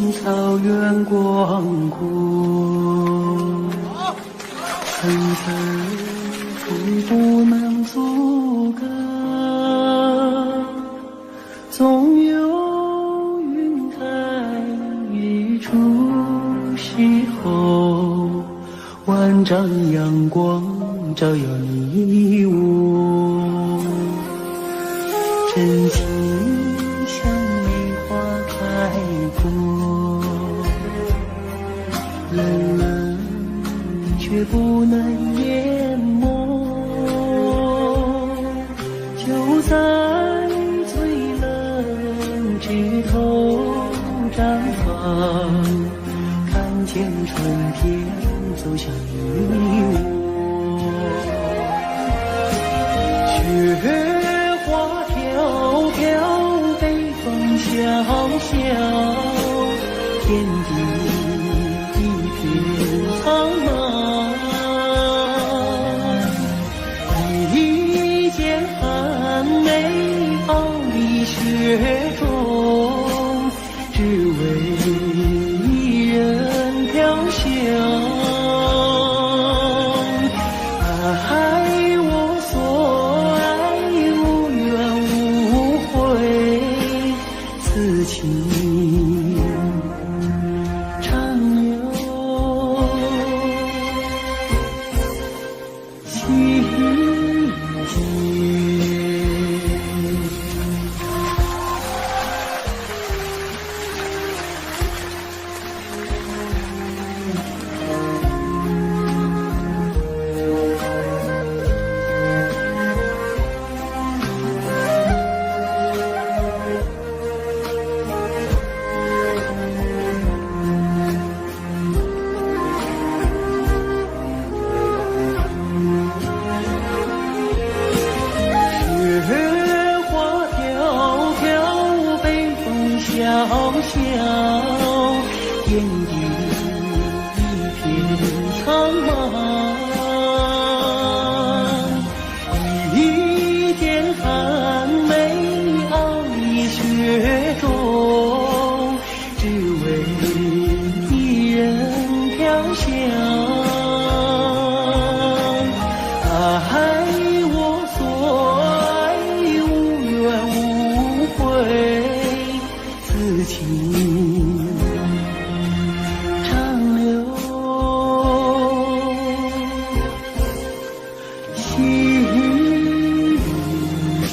片草原广阔，层层土不能阻隔，总有云台日出时候，万丈阳光照耀你我，真情像梅花开过，冷冷却不能淹没，就在最冷枝头绽放，看见春天走向你我。雪花飘飘，北风萧萧，天地一片苍茫。一剑寒梅傲立雪中，只为一人飘香。爱我所爱，无怨无悔，此情长留心间。雪花飘飘，北风萧萧，天地一片苍茫。一剑寒梅傲立雪中，只为一人飘香。爱我所爱，无怨无悔，此情长留心间。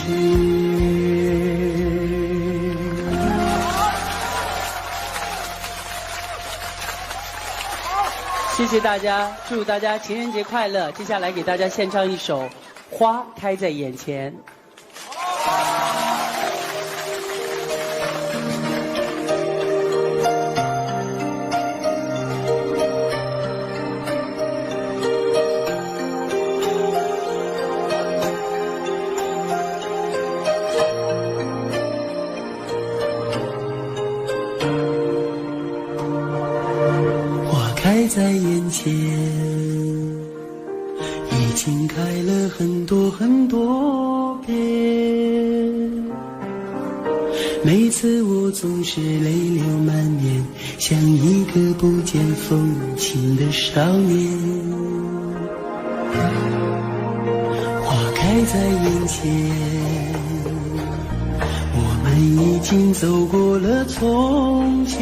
谢谢大家，祝大家情人节快乐！接下来给大家献唱一首《花开在眼前》。花开在眼前，已经开了很多很多遍。每次我总是泪流满面，像一个不见风情的少年。花开在眼前，我们已经走过了从前。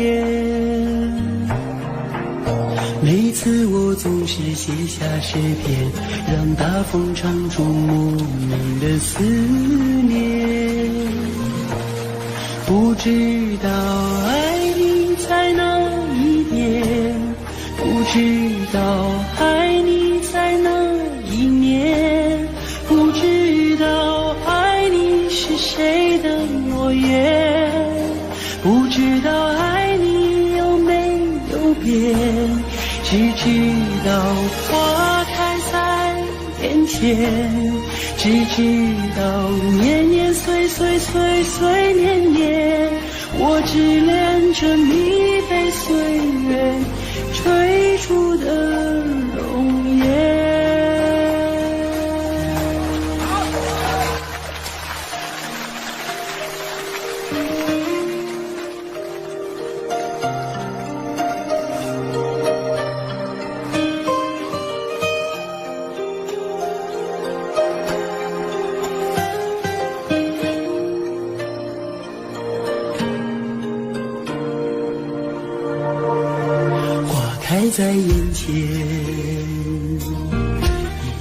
每次我总是写下诗篇，让大风唱出莫名的思念。不知道爱你在哪一边，不知道爱你在哪一年，不知道爱你是谁的诺言，不知道爱你有没有变。只知道花开在眼前，只知道年年岁岁岁岁年年，我只恋着你被岁月追逐的容颜。开在眼前，已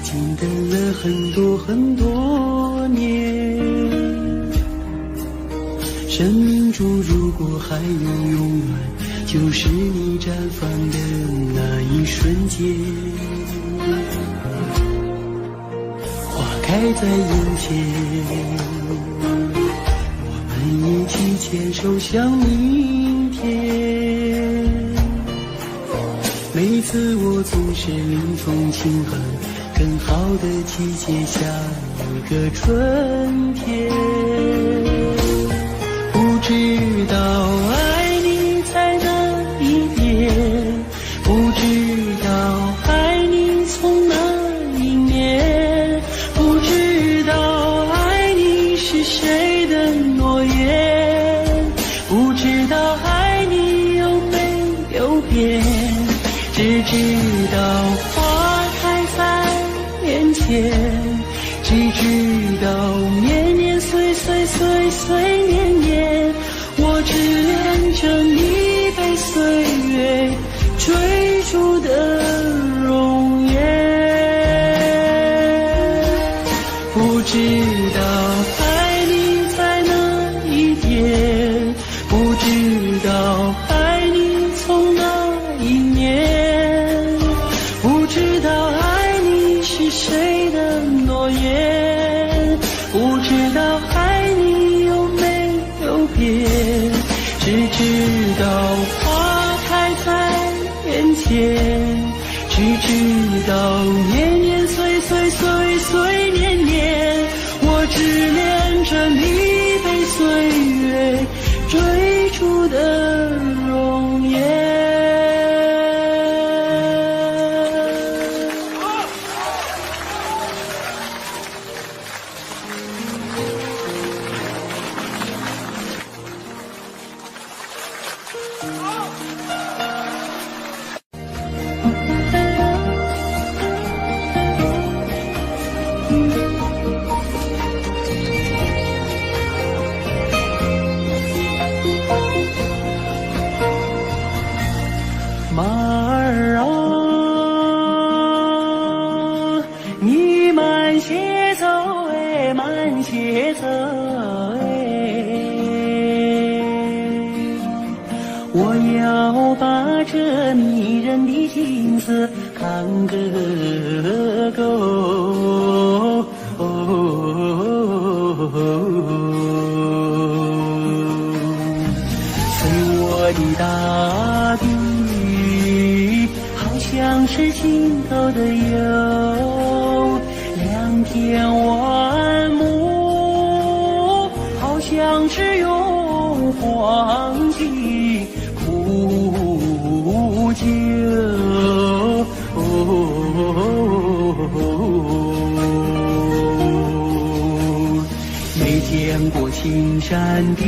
经等了很多很多年。生命中如果还有永远，就是你绽放的那一瞬间。花开在眼前，我们一起牵手向明天。每次我总是临风轻恨，更好的季节下一个春天。不知道爱你在哪一边，不知道爱你从哪一面，不知道爱你是谁的诺言，不知道爱你有没有变，只知道花开在眼前，只知道年年岁岁岁岁年年，我只恋着你被岁月追逐的容颜。不知道爱你在哪一边，不知道爱你从哪一面，不知道爱你是谁的诺言，不知道爱你有没有变，只知道花开在眼前，只知道年年岁岁岁岁年年，我只恋着你被岁月追逐的容颜。马儿啊，你慢些走哎，慢些走哎，我要把这迷人的景色看个够。随我的大笔，好像是尽头的游，两片万亩，好像是用黄金苦酒。没见过青山的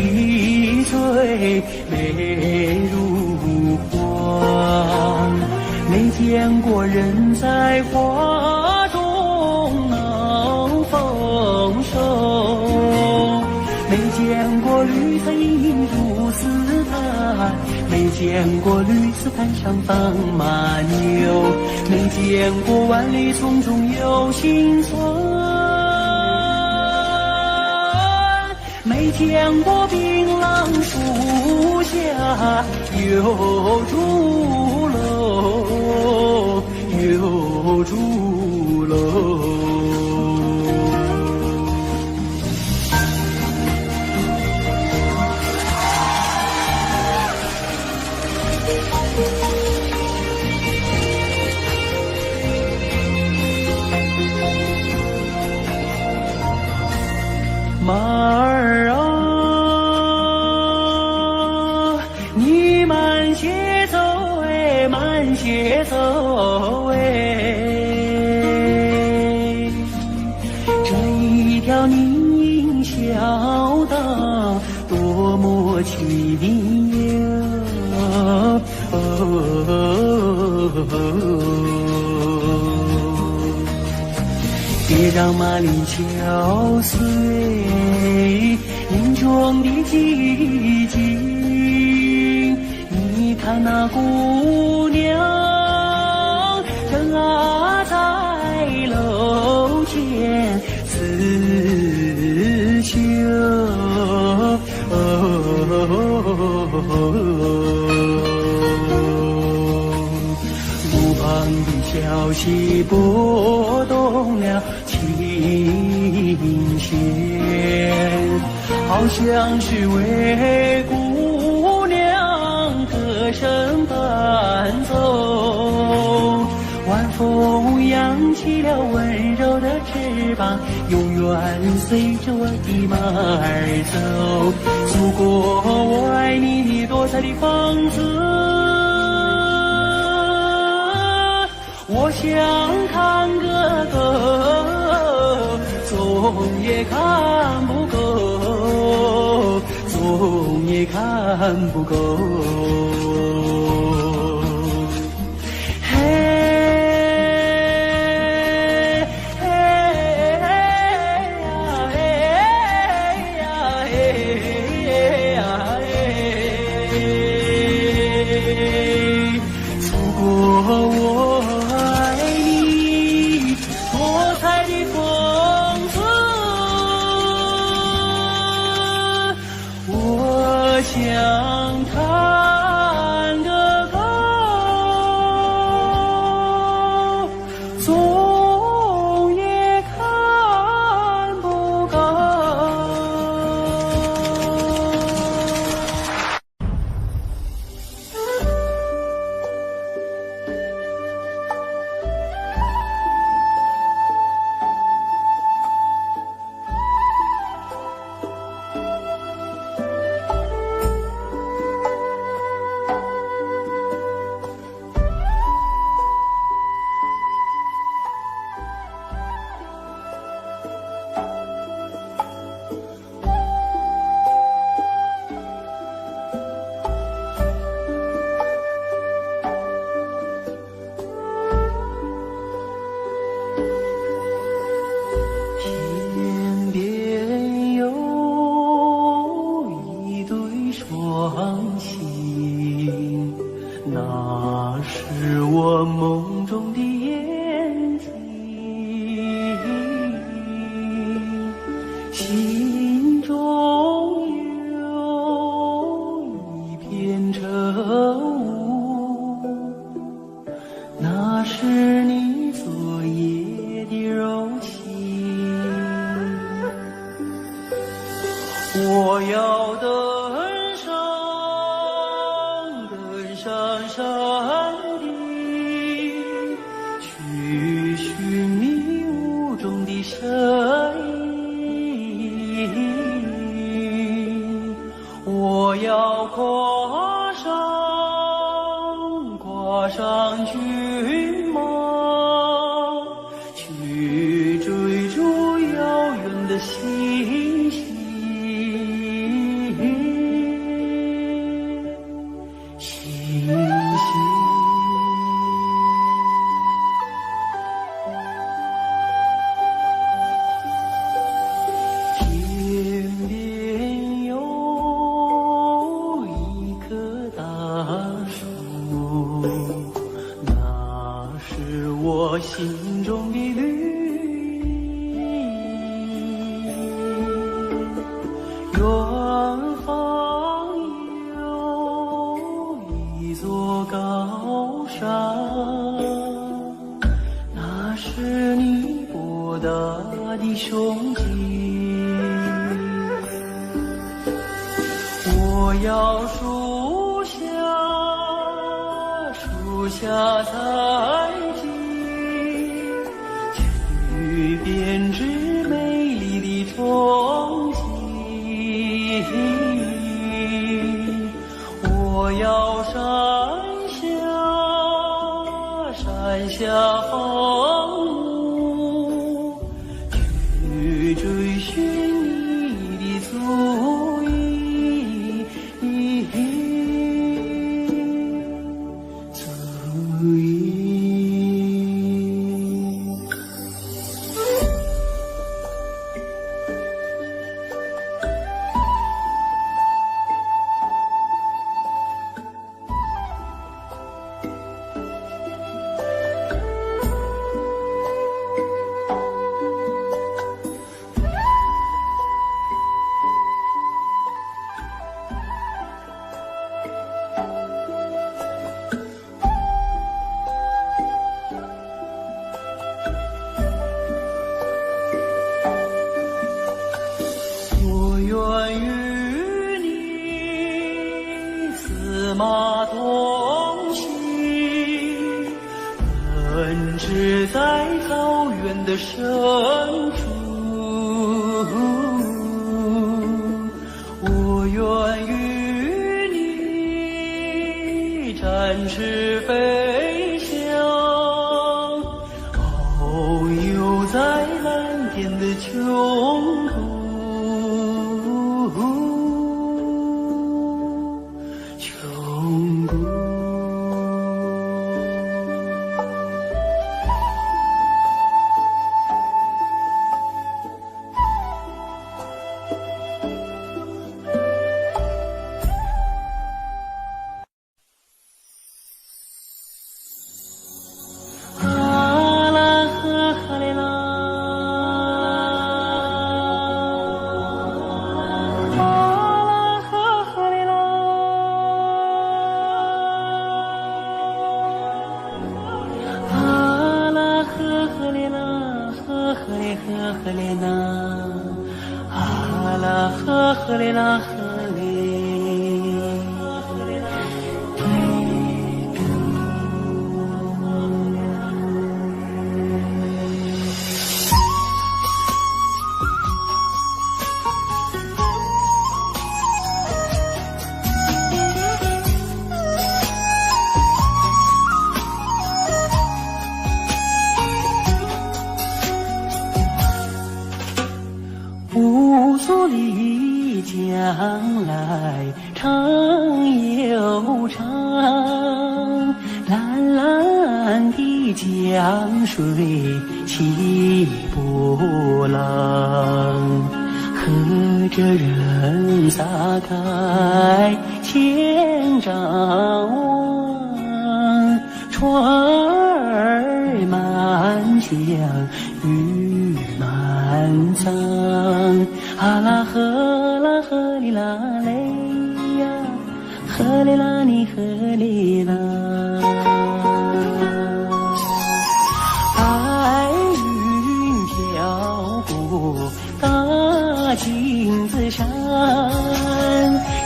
翠美如画，没见过人在花中能丰收，没见过绿色映入丝毯，没见过绿丝毯上放马牛，没见过万里丛中有行村，没见过槟榔树下有竹楼，有竹楼。马儿啊，你慢些走哎，慢些走哎，这一条宁荫小道多么奇妙。别让马铃敲碎林中的寂静，你看那姑娘消息拨动了琴弦，好像是为姑娘歌声伴奏。晚风扬起了温柔的翅膀，永远随着我的马儿走。祖国，我爱你多彩的放肆，我想看个够，总也看不够，总也看不够。想看个够，总也看不够。那是我梦中的眼睛，心中有一片愁，那是你昨夜的柔情。我要登上山顶，去寻迷雾中的身影。我要跨上骏马，去追逐遥远的星星。我心中的绿荫，远方有一座高山，那是你博大的胸襟。我要树下采集，去编织美丽的憧憬。我要山下放牧，去追寻你的足印。足印。同行，奔驰在草原的深处，我愿与你展翅飞翔，遨游在蓝天的穹途。无所离将来长又长，蓝蓝的江水起波浪，和着人撒开千丈网，船儿满江鱼满仓，啊啦呵啦呵哩啦嘞呀，呵哩啦你呵哩啦，白云飘过大金子山，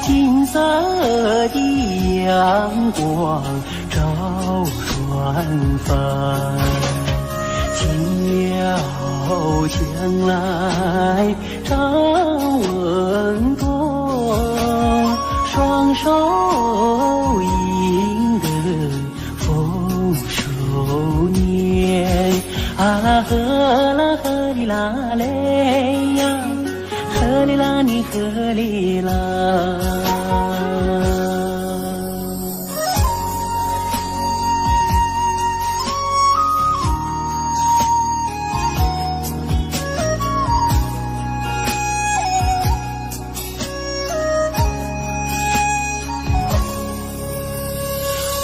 金色的阳光照船帆，遥将来张文东，双手迎得丰收年，啊啦呵啦呵哩啦嘞呀，呵哩啦你呵哩啦。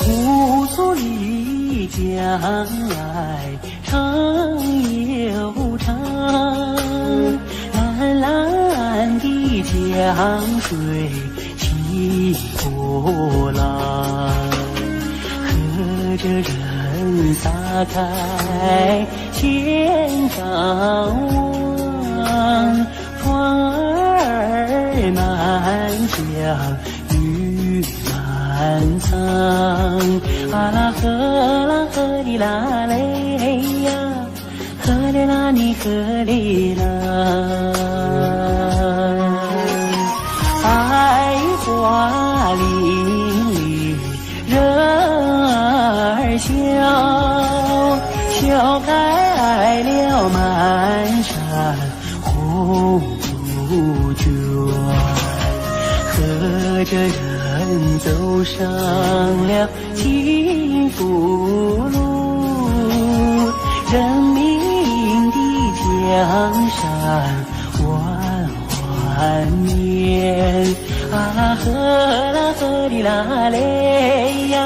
无所离将来长又长，蓝蓝的江水起波浪，和着人撒开千丈网，船儿满江鱼满仓，啊啦呵啦呵哩啦嘞呀，呵哩啦你呵哩啦，百花林里人儿笑，笑开了满山红杜鹃，和着人走上了幸福路，人民的江山万万年，啊啦呵啦呵哩啦嘞呀，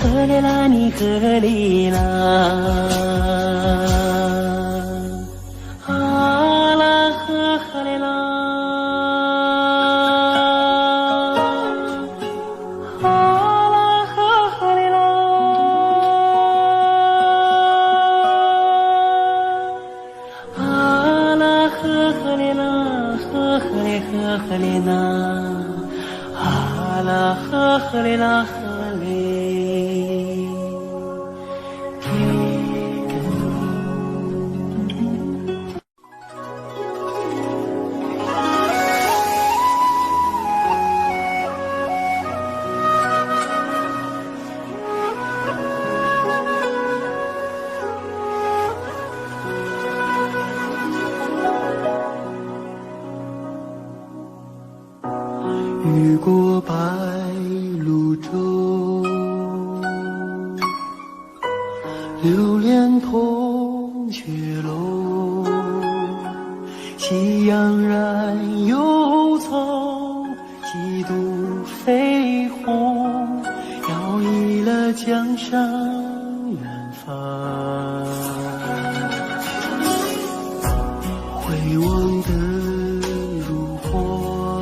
呵哩啦你呵哩啦，啊啦呵呵哩啦。呵哩啦，啊啦呵呵哩啦呵流连铜雀楼，喜洋然有草，几度飞鸿，摇曳了江山远方。回望的如火，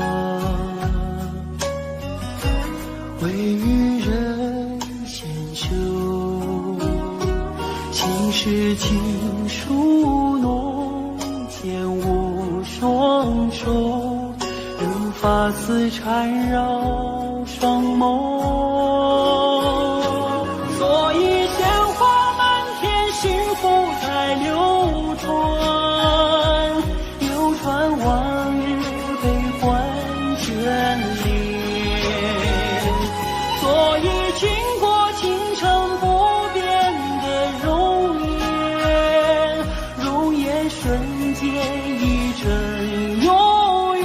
未遇人先修，心事情书浓，牵我双手，任发丝缠绕双眸。所以鲜花满天，幸福在流传，流传往日悲欢眷恋。所以经过倾城不变的容颜，容颜瞬间一阵永远。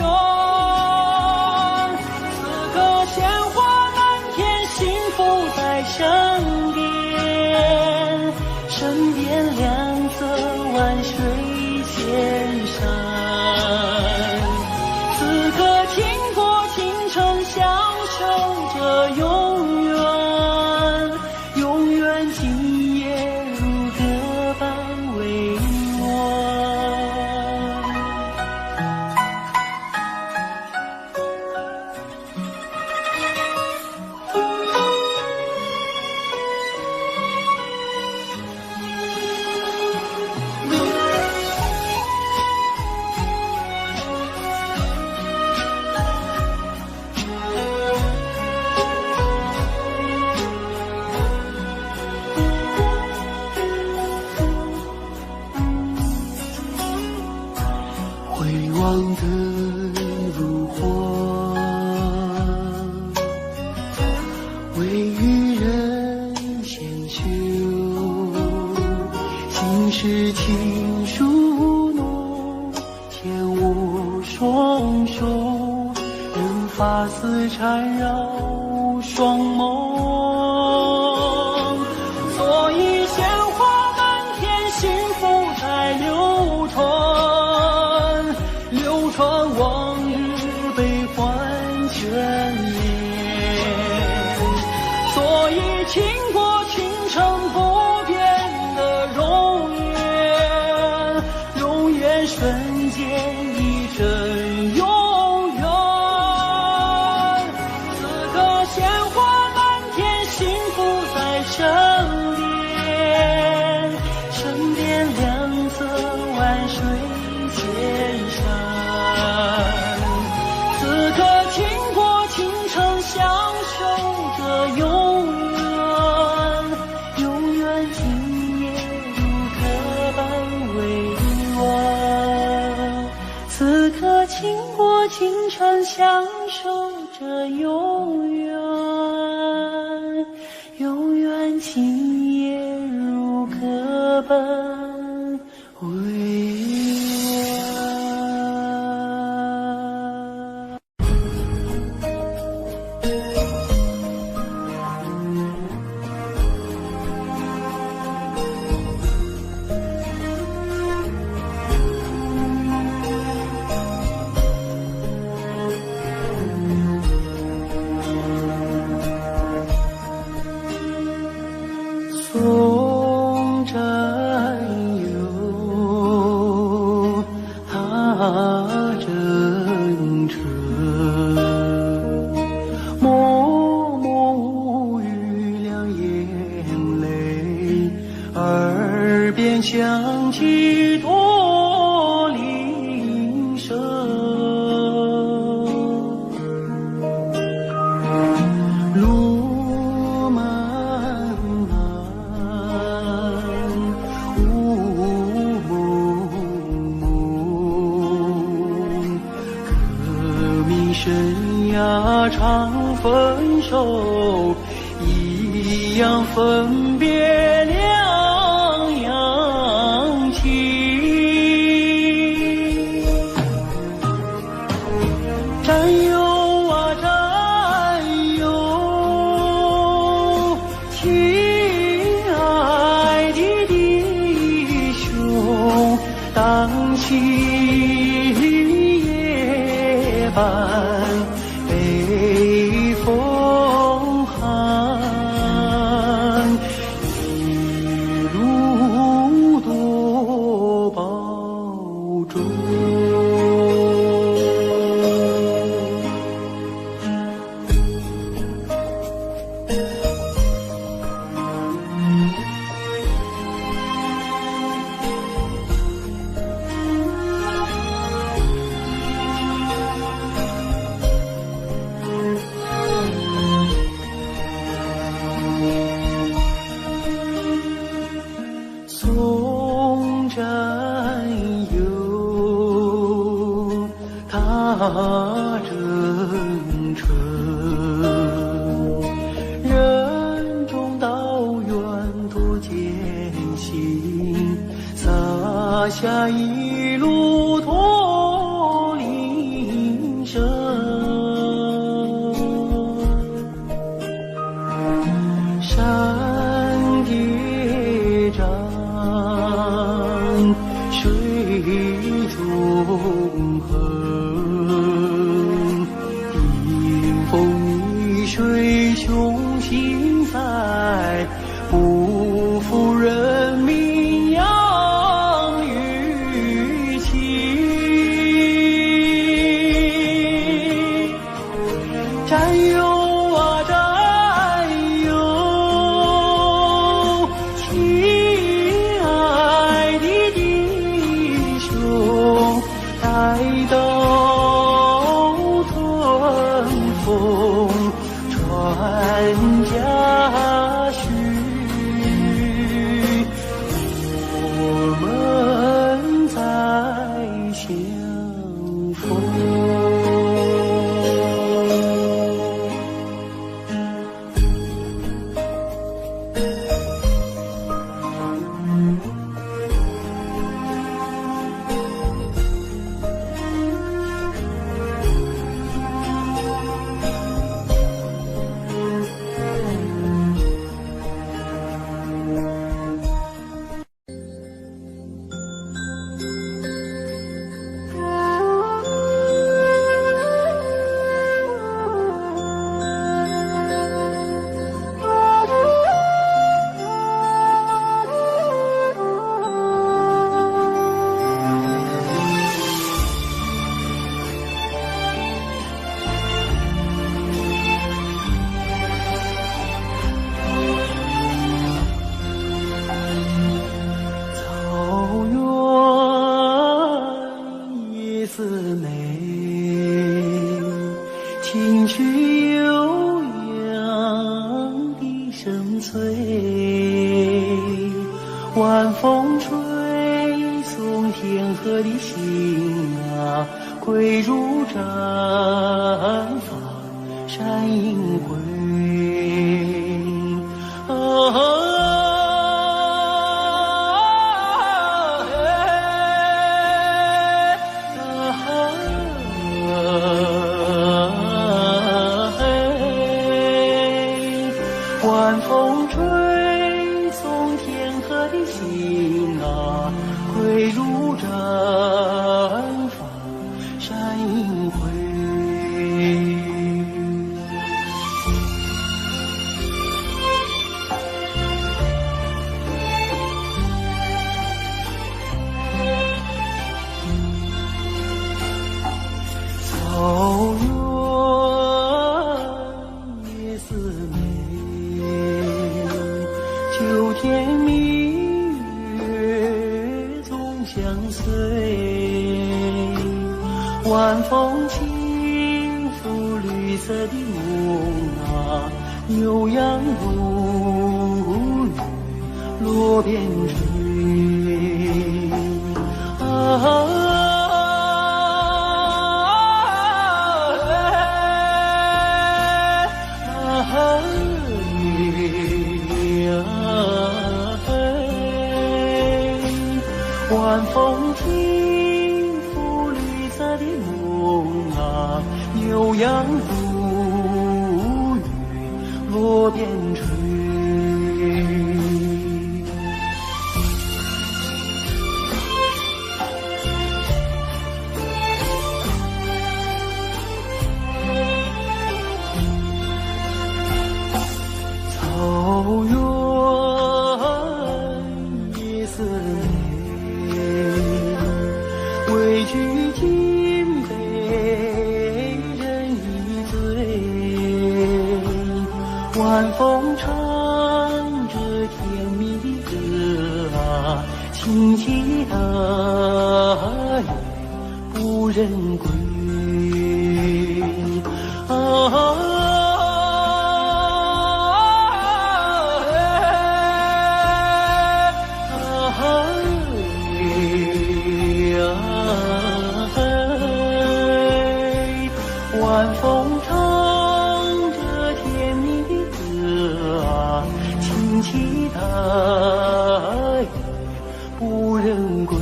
此刻鲜花满天，幸福在身边，身边两侧万水千山。此刻经过倾城，相守着永远，永远今夜如歌般委婉。回望的如火，未遇人先修，心事情书浓，牵我双手，任发丝缠绕双眸。所以鲜花满天，幸福在流传，流传往日悲欢眷恋。所以经过倾城不变的容颜，容颜瞬间一阵永远。此刻鲜花满天，幸福在身边，身边两侧万水千山。此刻经过倾城，相守着永远，永远今夜如歌般委婉。此刻经过倾城，相守着永远，永远今夜如歌般委婉。松占有他真诚，默默无语两眼泪，耳边响起多铃声。路漫漫雾蒙蒙，革命生涯常分手，一样分别两样情。战友啊战友，亲爱的征程，任重道远多艰辛，洒下一路驼铃声。山叠嶂，水纵横，顶风逆水，雄心在，不负人民养育情。战友啊战友，亲爱的弟兄，待到春风传家训，我们再相逢。听去悠扬的声催，晚风吹送天河的星啊，归入毡房山映辉。晚风吹送天河的星啊，归入毡房山映辉。草原夜似美，秋天明月总相随，晚风轻拂绿色的梦啊，牛羊如雨落边追啊。晚风轻拂绿色的梦啊，牛羊如雨落边追。草原夜似美，畏惧金杯人一醉，晚风唱着甜蜜的歌啊，轻骑大雁不忍归啊。挺起太阳不人归，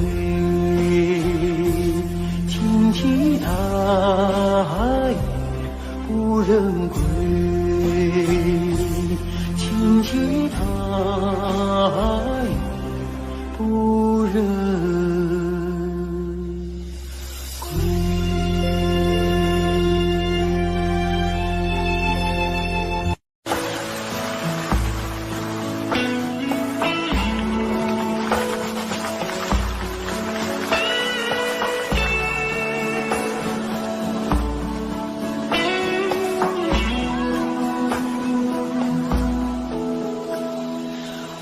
挺起太阳不人归，挺起太阳不人归。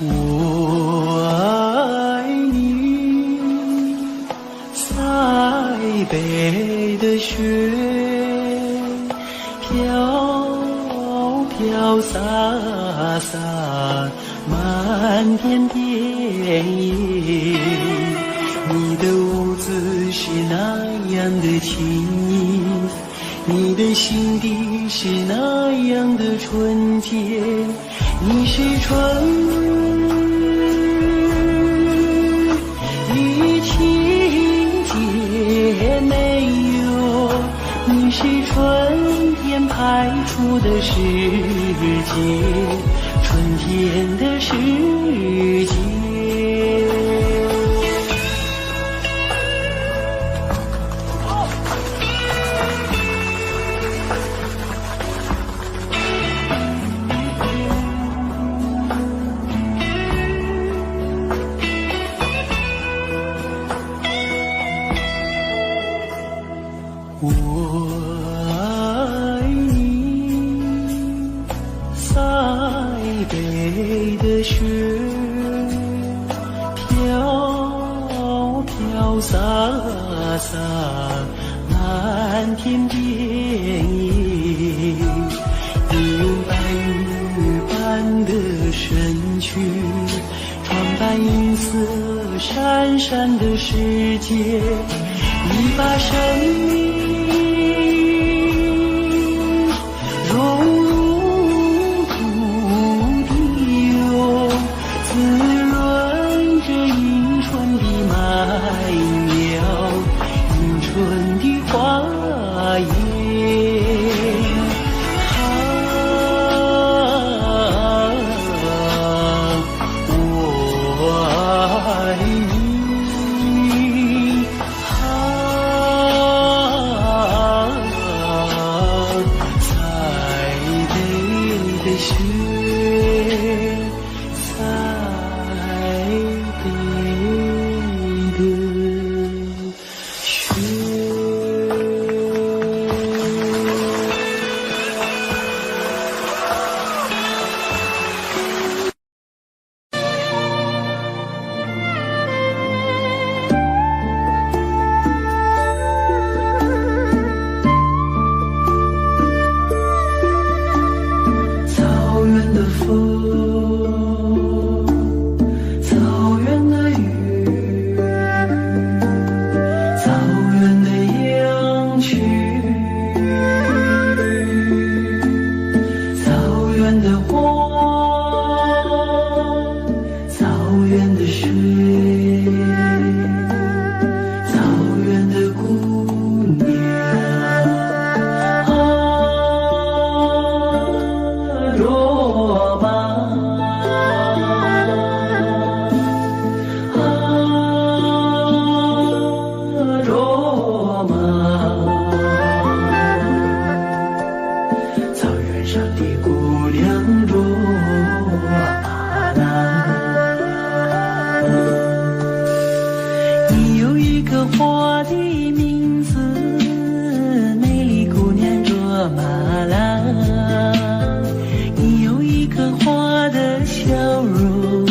我爱你，塞北的雪，飘飘洒洒，漫天遍野。你的舞姿是那样的轻盈，你的心底是那样的纯洁，你是春情节没有，你是春天派出的世界，春天的世界。我爱你，塞北的雪，飘飘洒洒，漫天遍野。你用白玉般的身躯，装扮银色闪闪的世界，你把生命融入土地哟，滋润着迎春的麦苗，迎春的花叶。我爱你，塞北的雪，塞北的雪。草原的风，草原的雨，草原的羊群，草原的花，草原的水，草原的姑娘。罗马，罗马，草原上的姑娘罗马娜，你有一个花的名字，美丽姑娘罗马拉。花的笑容，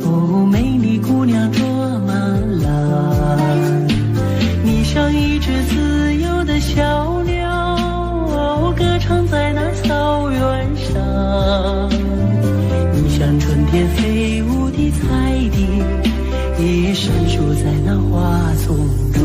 哦，美丽姑娘卓玛拉，你像一只自由的小鸟，歌唱在那草原上，你像春天飞舞的彩蝶，也闪烁在那花丛中。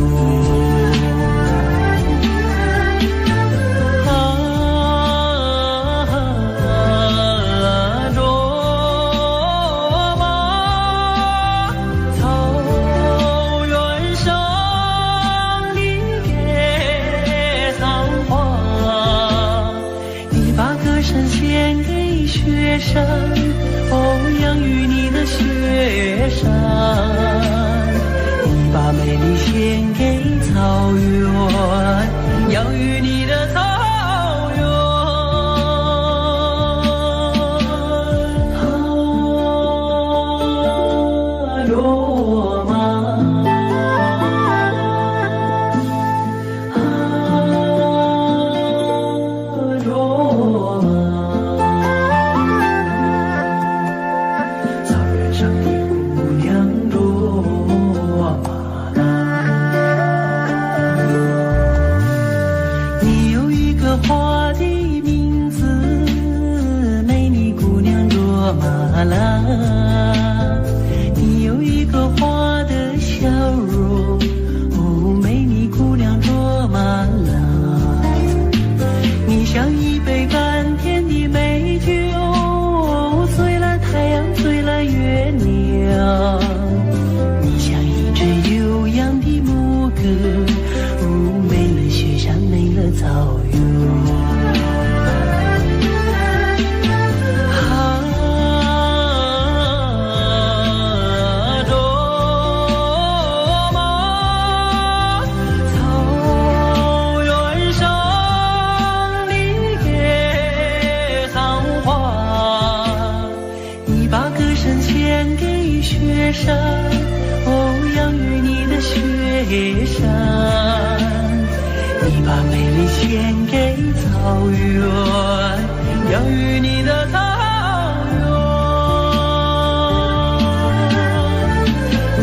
雪山，你把美丽献给草原，养育你的草原。罗马，罗马。花的名字，美丽姑娘卓玛拉。你有一个花的笑容，哦，美丽姑娘卓玛拉。你像一杯甘甜的美酒，醉了太阳，醉了月亮。你像一支悠扬的牧歌，哦，美了雪山，美了草原。雪山，哦，养育你的雪山，你把美丽献给草原，养育你的草原。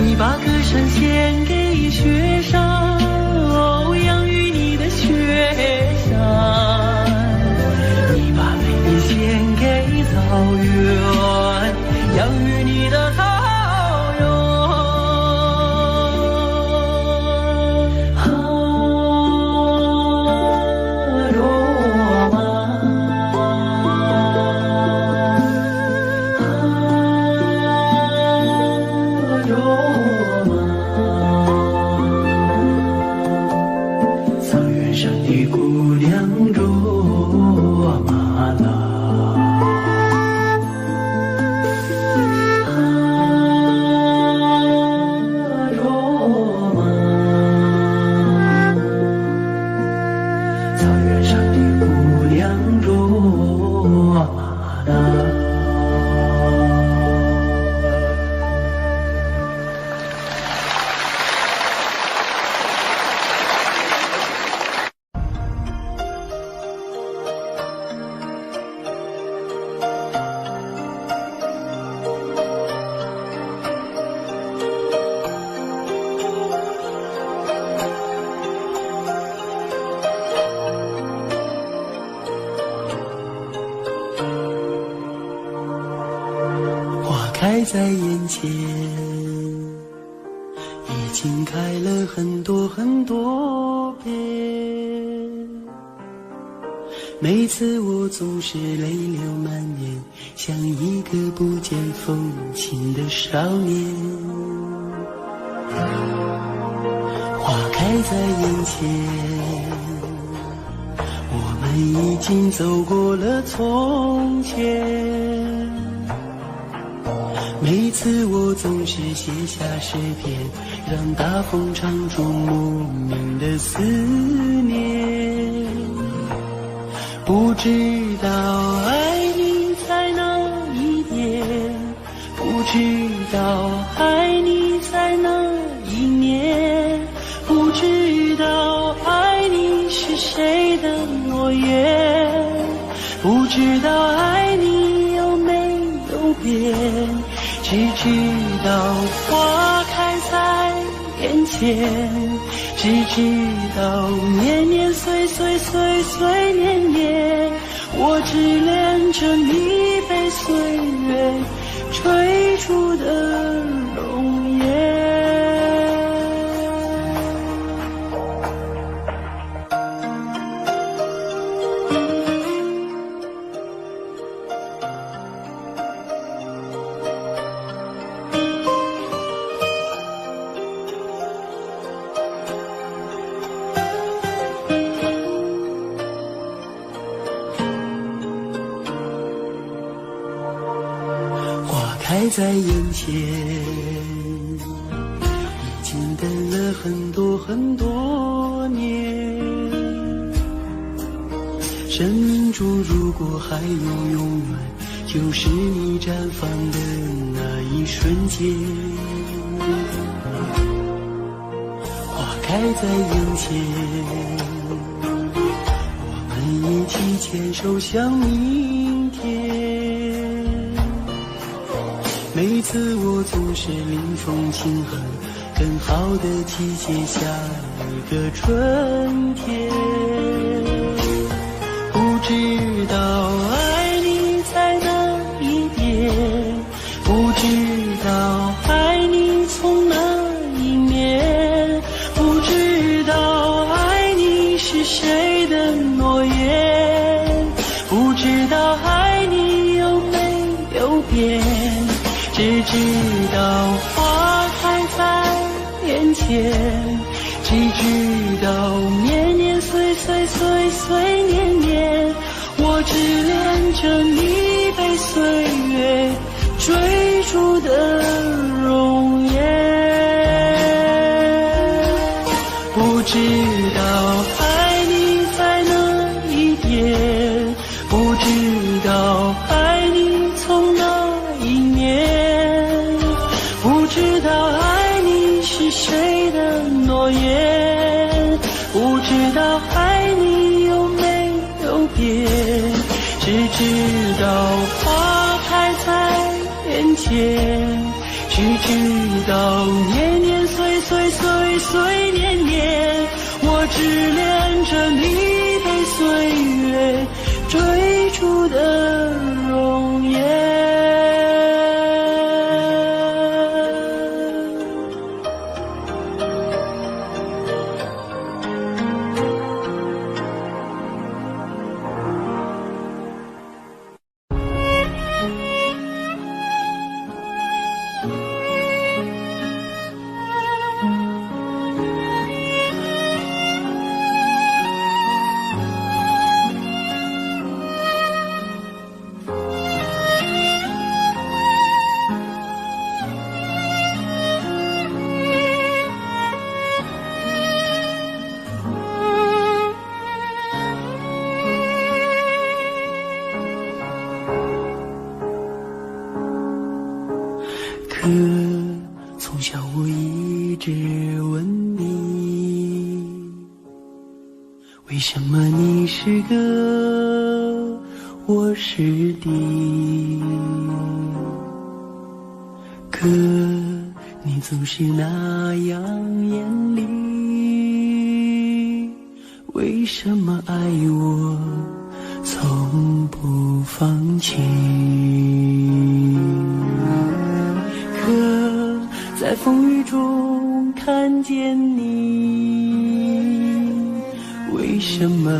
你把歌声献给雪山，哦，养育你的雪山，你把美丽献给草原，养育你的草原。开在眼前，已经开了很多很多遍。每次我总是泪流满面，像一个不见风情的少年。花开在眼前，我们已经走过了从前。每次我总是写下诗篇，让大风唱出莫名的思念。不知道爱你在哪一边，不知道爱你在哪一年，不知道爱你是谁的诺言，不知道爱你有没有变。只知道花开在眼前，只知道年年岁岁岁岁年年，我只恋着你被岁月吹出的容颜。开在眼前，已经等了很多很多年。生命中如果还有永远，就是你绽放的那一瞬间。花开在眼前，我们一起牵手向明天。每次我总是临风轻哼，更好的季节，下一个春天。不知道爱你在哪一边，不知道爱你从哪一面，不知道爱你是谁的诺言，不知道爱你有没有变，只知道花开在眼前，只知道年年岁岁岁岁年年，我只恋着你被岁月追逐的容颜。不知道爱你在哪一边，不知道爱你从哪一面，不知道爱你是谁的诺言，不知道爱你有没有变，只知道花开在眼前，只知道年年岁岁岁岁年年，我只恋着你被岁月追逐的容颜。可从小我一直问你，为什么你是哥，我是弟？可你总是那样严厉，为什么爱我从不放弃？可在风雨中看见你，为什么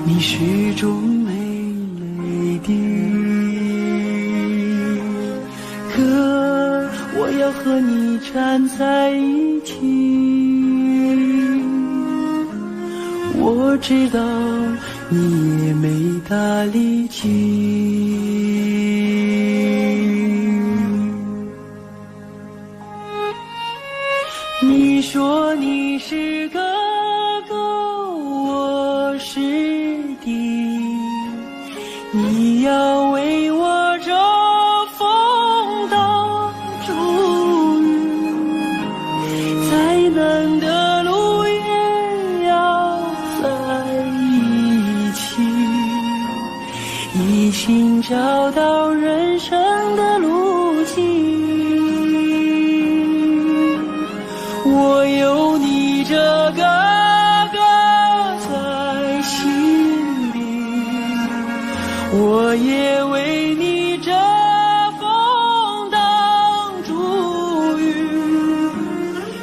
你始终没泪滴？可我要和你站在一起，我知道你也没大力气。你说你是哥哥，我是弟，你要为我遮风挡雨，再难的路也要在一起，一起找到人生的路径。我有你这个哥在心里，我也为你遮风挡住雨，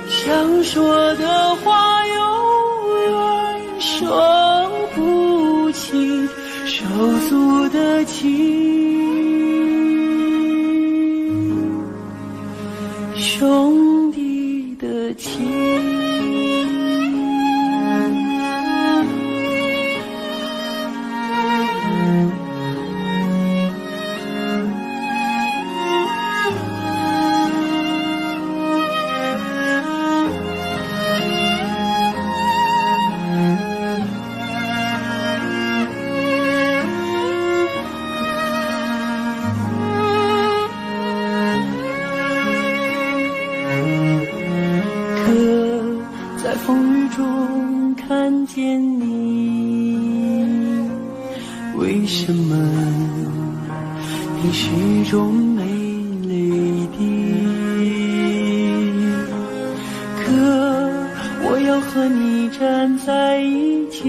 想说的话永远说不清，手足的情，兄弟的情。见你，为什么你始终没泪滴？可我要和你站在一起，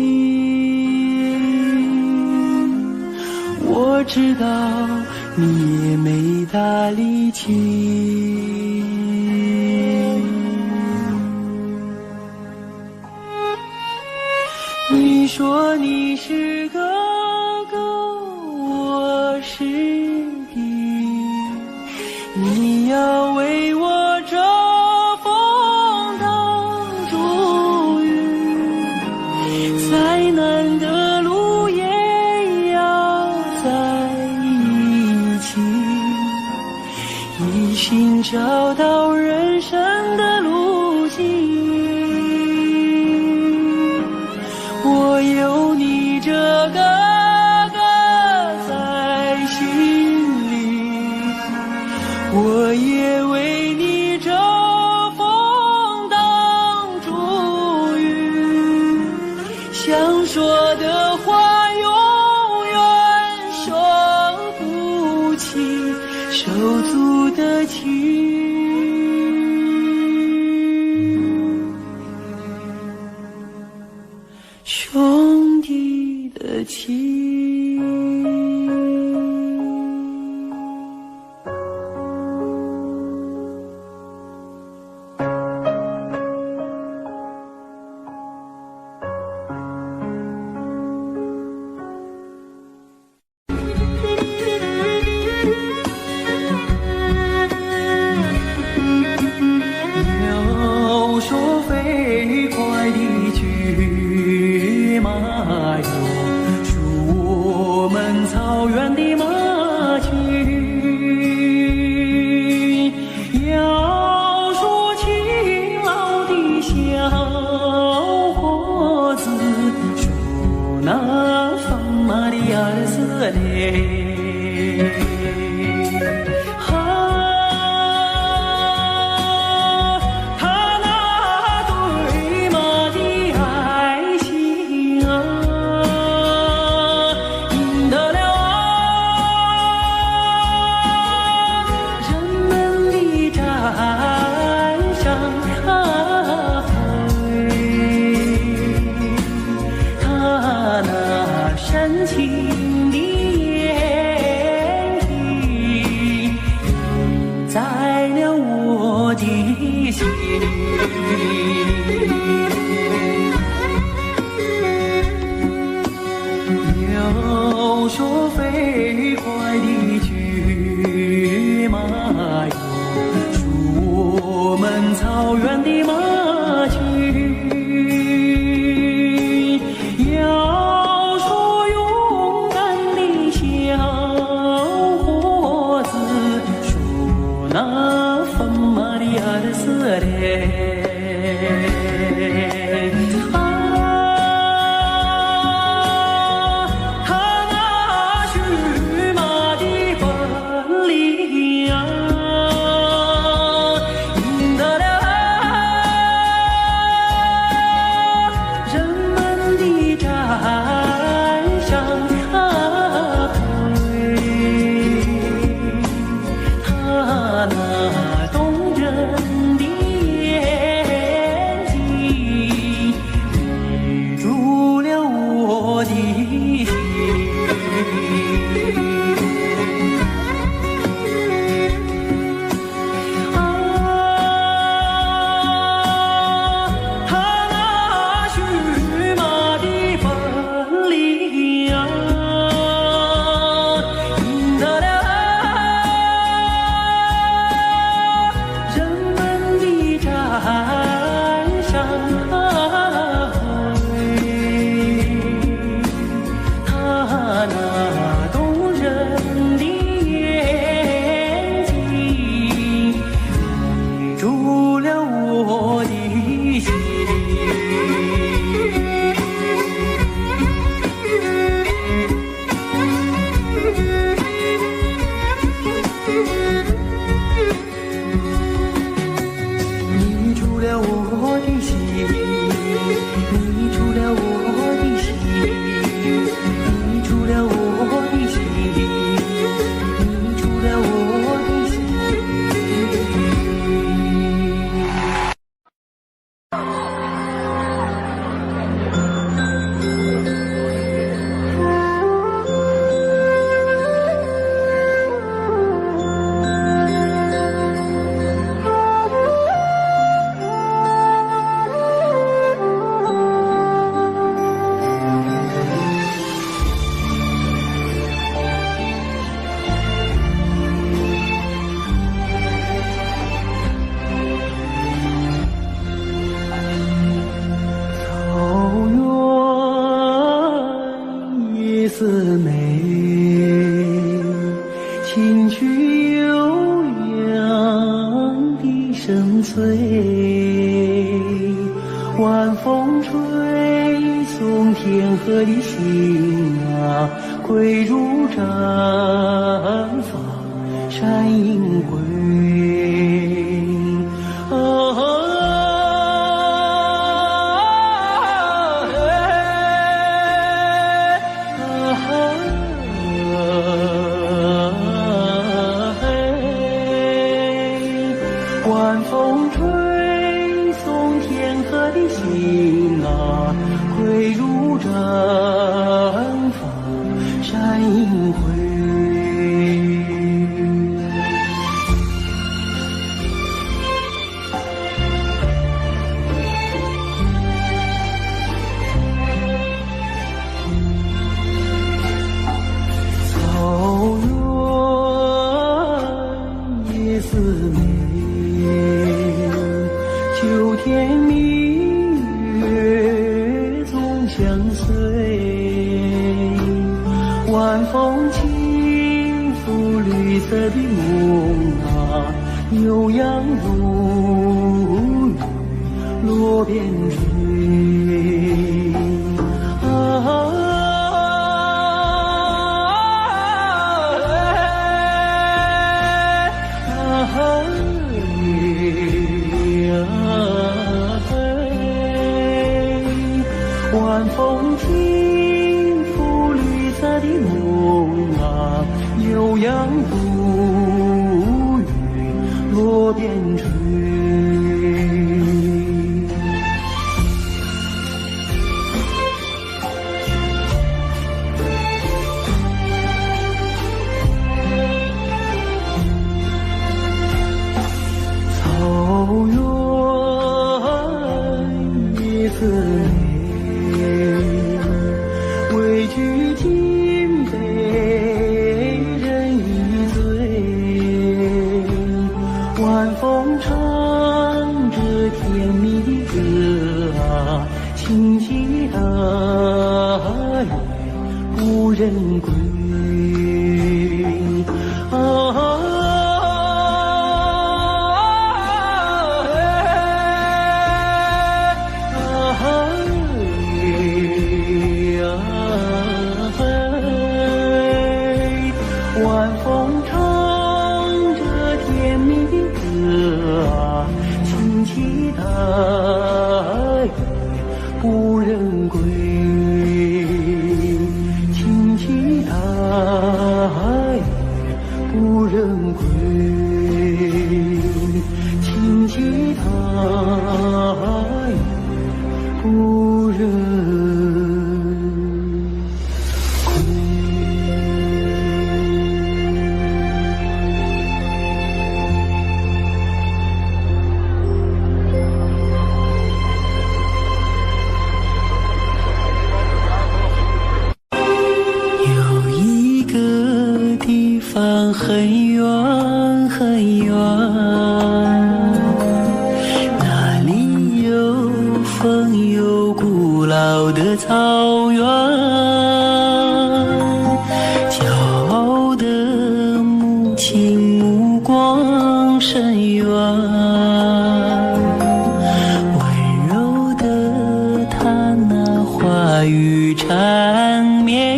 我知道你也没大力气。你说你是哥哥，我是弟，你要为我遮风挡烛雨，再难的路也要在一起，一心找到人生的路径。我有你这个哥在心里，我也为你遮风挡烛雨，想说的话永远说不清，手足的情。兄弟的情。要说飞快的去马哟，属我们草原的马群；要说勤劳的小伙子，说那放马的儿子嘞。深情的眼睛印在了我的心。要说飞快的骏马哟，属我们草原的马群。那放马的儿子嘞，他那驯马的本领啊，赢得了人们的赞赏。那动人的眼睛迷住了我的心。他那驯马的本领啊，赢得了山上他那动人的眼睛迷住了我的心。迷住了我的心，迷住了我声醉，晚风吹送天河的星啊，归如毡房山阴归。晚风吹送天河的星啊，归如毡房山阴归。草原夜思美，秋天明月总相随，晚风轻拂绿色的梦啊，悠扬如雨落边追。晚风轻拂绿色的梦啊，悠扬如雨落边追。草原夜思美，畏惧金杯人已醉，晚风唱着甜蜜的歌啊，轻骑大雁不人归。晚风唱着甜蜜的歌啊，轻骑大雁不人归，轻骑大雁不人归，轻骑大雁不人。很远很远，那里有风有古老的草原，骄傲的母亲目光深远，温柔的她那话语缠绵。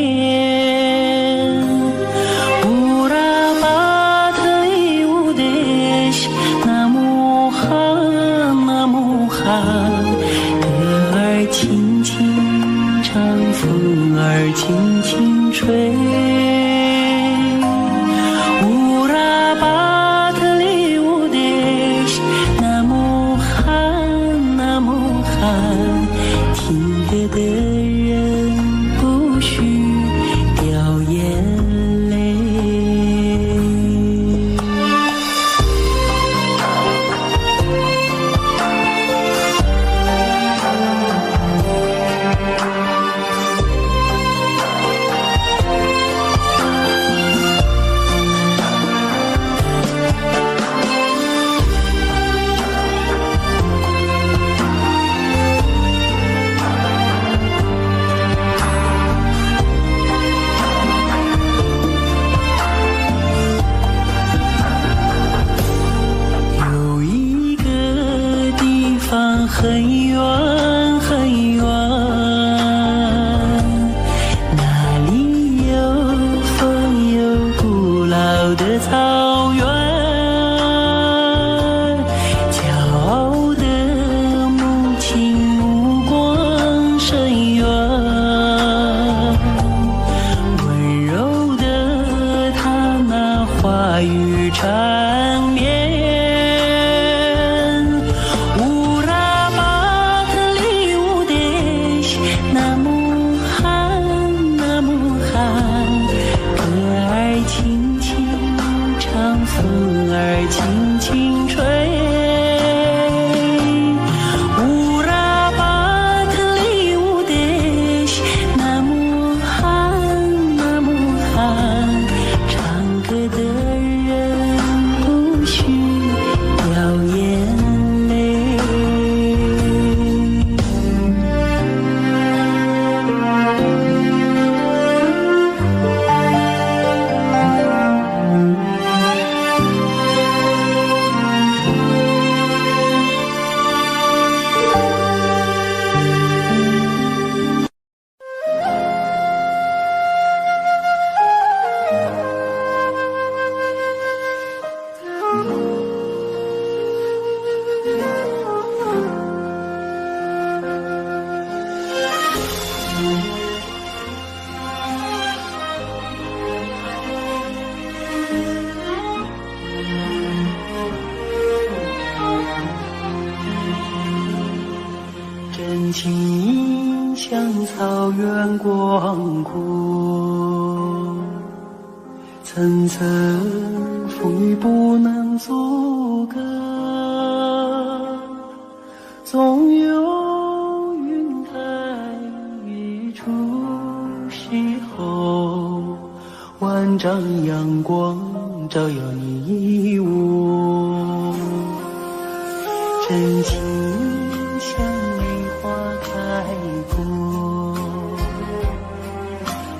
歌儿轻轻唱，风儿轻轻吹。乌拉巴特里乌德什，很远很远，那里有风有古老的草原，骄傲的母亲目光深远，温柔的她那话语缠绵。风儿轻轻吹，乌拉巴特里乌德西，那么寒，那么寒，唱歌的人不许掉眼泪。真情像草原广阔，层层风雨不能阻隔，总有云开日出时候，万丈阳光照耀你我，真情像梅花开过，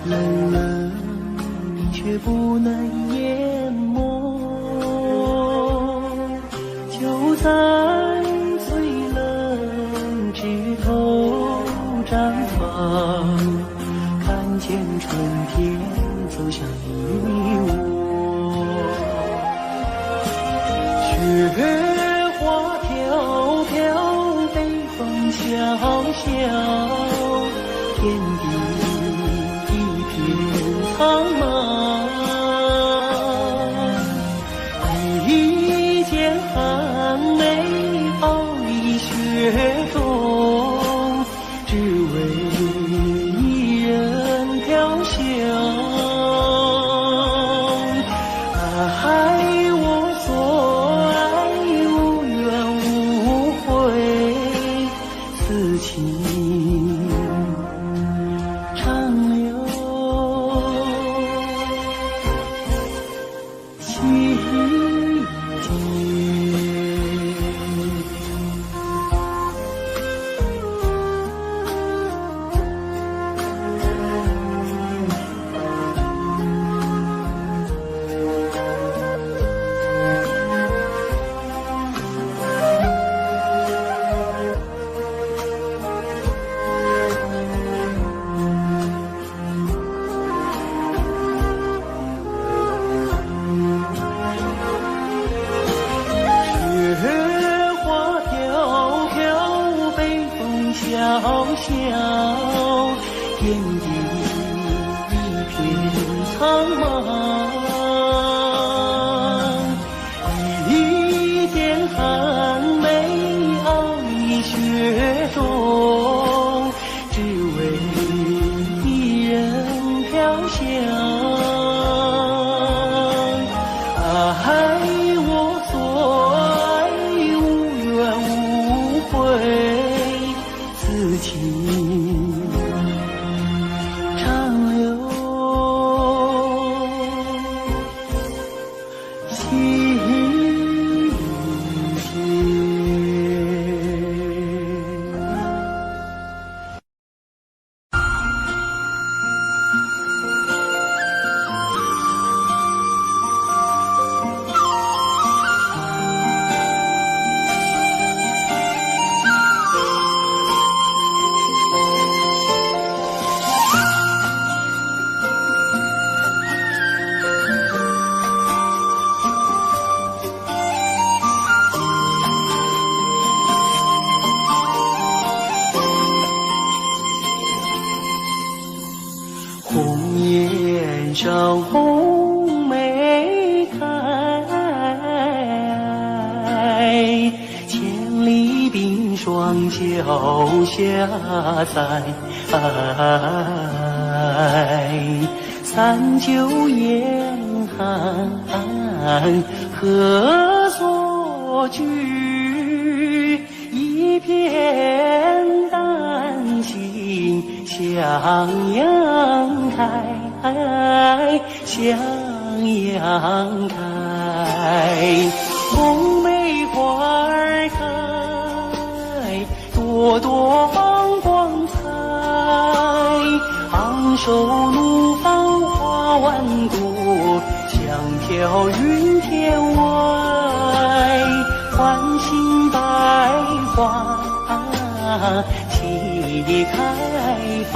冷冷却不能淹没，就在最冷枝头绽放，看见春天走向你我，雪花飘飘，北风萧萧，天地一片苍茫，一件寒梅傲立雪中，只为一人飘香。爱我所爱，无怨无悔，此情长留情节。小小天地一片苍茫，一件寒梅傲立雪中，只为一人飘香。爱我所爱，无怨无悔，此情长留情节。收梅开，千里冰霜脚下在，三九严寒何所居？一片丹心向阳开，向阳开。红梅花儿开，朵朵光彩。昂首怒放花万朵，香飘云天外。唤醒百花齐开放。